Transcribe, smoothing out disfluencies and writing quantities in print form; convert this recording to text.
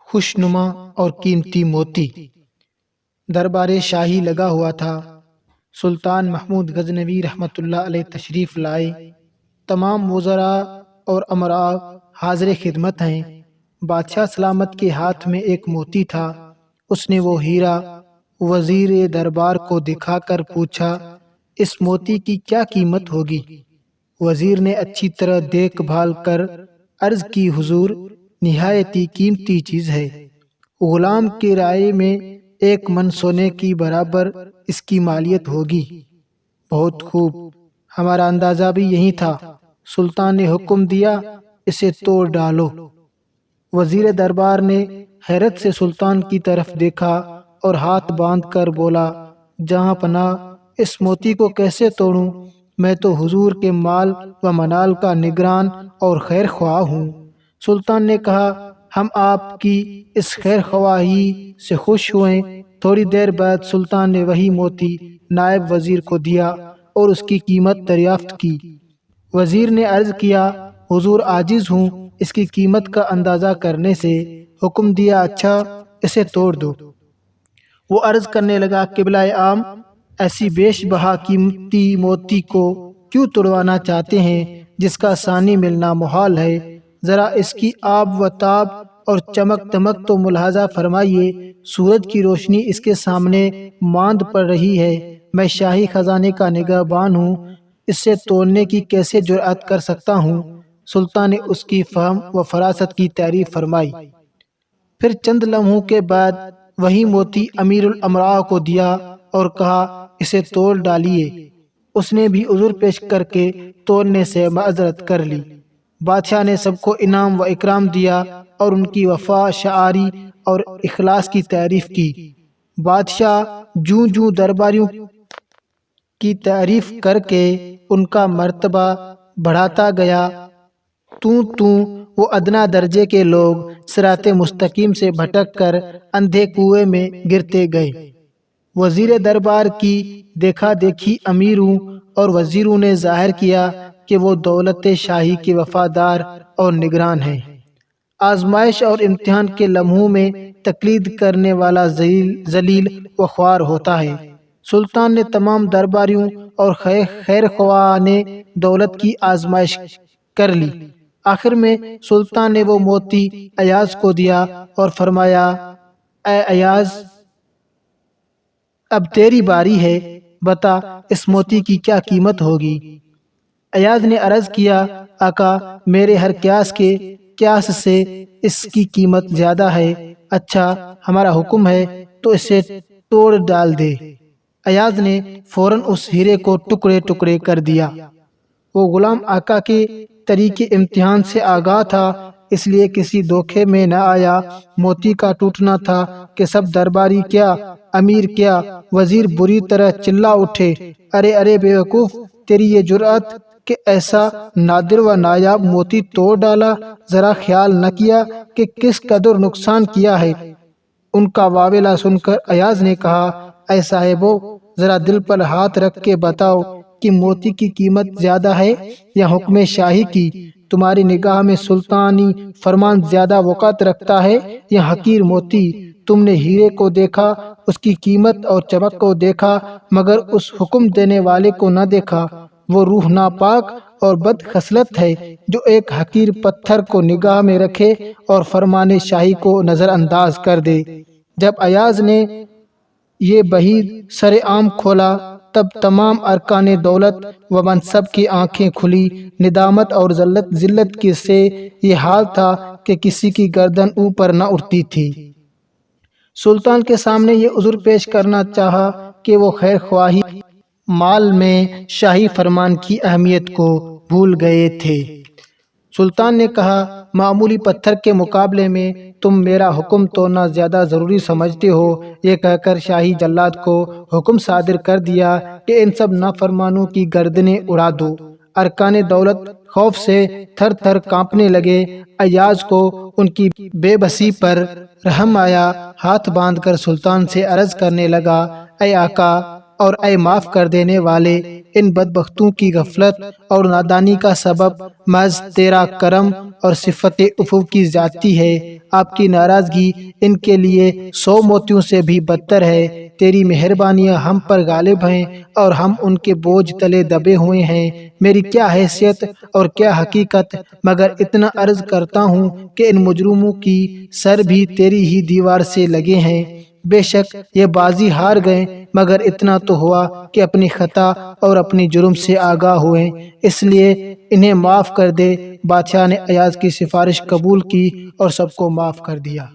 خوشنما اور قیمتی موتی دربار شاہی لگا ہوا تھا۔ سلطان محمود غزنوی رحمۃ اللہ علیہ تشریف لائے۔ تمام وزراء اور امراء حاضر خدمت ہیں۔ بادشاہ سلامت کے ہاتھ میں ایک موتی تھا۔ اس نے وہ ہیرا وزیر دربار کو دکھا کر پوچھا، اس موتی کی کیا قیمت ہوگی؟ وزیر نے اچھی طرح دیکھ بھال کر عرض کی، حضور نہایت ہی قیمتی چیز ہے۔ غلام کی رائے میں 1 من سونے کی برابر اس کی مالیت ہوگی۔ بہت خوب، ہمارا اندازہ بھی یہی تھا۔ سلطان نے حکم دیا، اسے توڑ ڈالو۔ وزیر دربار نے حیرت سے سلطان کی طرف دیکھا اور ہاتھ باندھ کر بولا، جہاں پناہ اس موتی کو کیسے توڑوں؟ میں تو حضور کے مال و منال کا نگران اور خیر خواہ ہوں۔ سلطان نے کہا، ہم آپ کی اس خیر خواہی سے خوش ہوئے۔ تھوڑی دیر بعد سلطان نے وہی موتی نائب وزیر کو دیا اور اس کی قیمت دریافت کی۔ وزیر نے عرض کیا، حضور عاجز ہوں اس کی قیمت کا اندازہ کرنے سے۔ حکم دیا، اچھا اسے توڑ دو۔ وہ عرض کرنے لگا، قبلہ عام ایسی بیش بہا قیمتی موتی کو کیوں توڑوانا چاہتے ہیں جس کا ثانی ملنا محال ہے؟ ذرا اس کی آب و تاب اور چمک دمک تو ملاحظہ فرمائیے۔ سورج کی روشنی اس کے سامنے ماند پڑ رہی ہے۔ میں شاہی خزانے کا نگہبان ہوں، اس سے توڑنے کی کیسے جرأت کر سکتا ہوں؟ سلطان نے اس کی فہم و فراست کی تعریف فرمائی۔ پھر چند لمحوں کے بعد وہی موتی امیر الامراء کو دیا اور کہا، اسے توڑ ڈالیے۔ اس نے بھی عذر پیش کر کے توڑنے سے معذرت کر لی۔ بادشاہ نے سب کو انعام و اکرام دیا اور ان کی وفا، شاعری اور اخلاص کی تعریف کی۔ بادشاہ جوں جوں درباریوں کی تعریف کر کے ان کا مرتبہ بڑھاتا گیا، توں وہ ادنا درجے کے لوگ صراط مستقیم سے بھٹک کر اندھے کنویں میں گرتے گئے۔ وزیر دربار کی دیکھا دیکھی امیروں اور وزیروں نے ظاہر کیا کہ وہ دولت شاہی کے وفادار اور نگران ہیں۔ آزمائش اور امتحان کے لمحوں میں تقلید کرنے والا ذلیل و خوار ہوتا ہے۔ سلطان نے تمام درباریوں اور خیر خواہ نے دولت کی آزمائش کر لی۔ آخر میں سلطان نے وہ موتی ایاز کو دیا اور فرمایا، اے ایاز، اب تیری باری ہے، بتا اس موتی کی کیا قیمت ہوگی؟ ایاز نے عرض کیا، آقا میرے ہر قیاس سے اس کی قیمت زیادہ ہے۔ اچھا ہمارا حکم ہے تو اسے توڑ ڈال دے۔ ایاز نے فوراً اس ہیرے کو ٹکڑے ٹکڑے کر دیا۔ وہ غلام آقا کے طریقے امتحان سے آگاہ تھا، اس لیے کسی دھوکے میں نہ آیا۔ موتی کا ٹوٹنا تھا کہ سب درباری کیا، امیر کیا، وزیر بری طرح چلا اٹھے، ارے ارے بے وقوف، تیری یہ جرأت کہ ایسا نادر و نایاب موتی توڑ ڈالا، ذرا خیال نہ کیا کہ کس قدر نقصان کیا ہے؟ ان کا واویلا سن کر ایاز نے کہا، اے صاحبو، ذرا دل پر ہاتھ رکھ کے بتاؤ کہ موتی کی قیمت زیادہ ہے یا حکم شاہی کی؟ تمہاری نگاہ میں سلطانی فرمان زیادہ وقعت رکھتا ہے یا حقیر موتی؟ تم نے ہیرے کو دیکھا، اس کی قیمت اور چمک کو دیکھا، مگر اس حکم دینے والے کو نہ دیکھا۔ وہ روح ناپاک اور بد خصلت ہے جو ایک حقیر پتھر کو نگاہ میں رکھے اور فرمان شاہی کو نظر انداز کر دے۔ جب ایاز نے یہ بعید سر عام کھولا، تب تمام ارکان دولت و منصب کی آنکھیں کھلی۔ ندامت اور ذلت سے یہ حال تھا کہ کسی کی گردن اوپر نہ اٹھتی تھی۔ سلطان کے سامنے یہ عذر پیش کرنا چاہا کہ وہ خیر خواہی مال میں شاہی فرمان کی اہمیت کو بھول گئے تھے۔ سلطان نے کہا، معمولی پتھر کے مقابلے میں تم میرا حکم توڑنا زیادہ ضروری سمجھتے ہو۔ یہ کہہ کر شاہی جلاد کو حکم صادر کر دیا کہ ان سب نافرمانوں کی گردنیں اڑا دو۔ ارکان دولت خوف سے تھر تھر کانپنے لگے۔ ایاز کو ان کی بے بسی پر رحم آیا، ہاتھ باندھ کر سلطان سے عرض کرنے لگا، اے آقا، اور اے معاف کر دینے والے، ان بدبختوں کی غفلت اور نادانی کا سبب محض تیرا کرم اور صفت عفو کی زیادتی ہے۔ آپ کی ناراضگی ان کے لیے 100 موتیوں سے بھی بدتر ہے۔ تیری مہربانیاں ہم پر غالب ہیں اور ہم ان کے بوجھ تلے دبے ہوئے ہیں۔ میری کیا حیثیت اور کیا حقیقت، مگر اتنا عرض کرتا ہوں کہ ان مجرموں کی سر بھی تیری ہی دیوار سے لگے ہیں۔ بے شک یہ بازی ہار گئے، مگر اتنا تو ہوا کہ اپنی خطا اور اپنی جرم سے آگاہ ہوئے، اس لیے انہیں معاف کر دے۔ بادشاہ نے ایاز کی سفارش قبول کی اور سب کو معاف کر دیا۔